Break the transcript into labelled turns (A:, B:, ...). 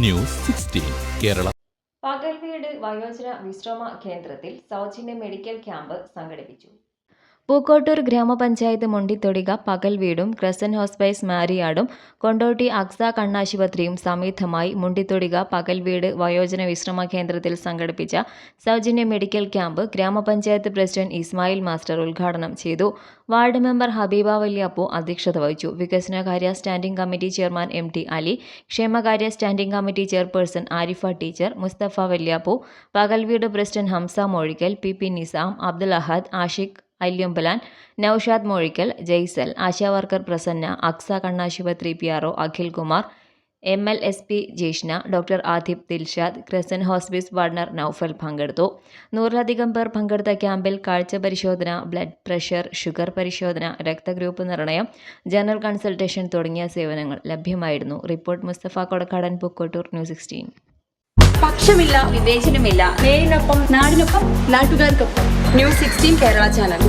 A: News 16 Kerala.
B: പകൽവീട് വയോജന വിശ്രമ കേന്ദ്രത്തിൽ സൗജന്യ മെഡിക്കൽ ക്യാമ്പ് സംഘടിപ്പിച്ചു.
C: പൂക്കോട്ടൂർ ഗ്രാമപഞ്ചായത്ത് മുണ്ടിത്തൊടിക പകൽവീടും ക്രസന്റ് ഹോസ്പൈസ് മാരിയാടും കൊണ്ടോട്ടി അക്സ കണ്ണാശുപത്രിയും സംയുക്തമായി മുണ്ടിത്തൊടിക പകൽവീട് വയോജന വിശ്രമ കേന്ദ്രത്തിൽ സംഘടിപ്പിച്ച സൗജന്യ മെഡിക്കൽ ക്യാമ്പ് ഗ്രാമപഞ്ചായത്ത് പ്രസിഡന്റ് ഇസ്മായിൽ മാസ്റ്റർ ഉദ്ഘാടനം ചെയ്തു. വാർഡ് മെമ്പർ ഹബീബ വല്യാപ്പു അധ്യക്ഷത വഹിച്ചു. വികസനകാര്യ standing committee chairman MT Ali, ക്ഷേമകാര്യ standing committee chairperson Arifa teacher, Musthafa Valyappu, പകൽവീട് പ്രസിഡന്റ് ഹംസ മോഴിക്കൽ, PP നിസാം, അബ്ദുൽ അഹദ്, ആഷിഖ് അല്യമ്പലാൻ, നൌഷാദ് മോഴിക്കൽ, ജയ്സൽ, ആശാവർക്കർ പ്രസന്ന, അക്സ കണ്ണാശുപത്രി PRO Akhil Kumar, MLSP ജീഷ്ണ, doctor Athif Dilshad, crescent hospice warden Noufal പങ്കെടുത്തു. 100-ലധികം പേർ പങ്കെടുത്ത ക്യാമ്പിൽ കാഴ്ച പരിശോധന, ബ്ലഡ് പ്രഷർ, ഷുഗർ പരിശോധന, രക്തഗ്രൂപ്പ് നിർണയം, ജനറൽ കൺസൾട്ടേഷൻ തുടങ്ങിയ സേവനങ്ങൾ ലഭ്യമായിരുന്നു. Report Musthafa Kodakkadan, Pookkottur, news 16.
D: പക്ഷമില്ല, വിവേചനമില്ല. നേരിനൊപ്പം, നാടിനൊപ്പം, നാട്ടുകാർക്കൊപ്പം. News 16 Kerala channel.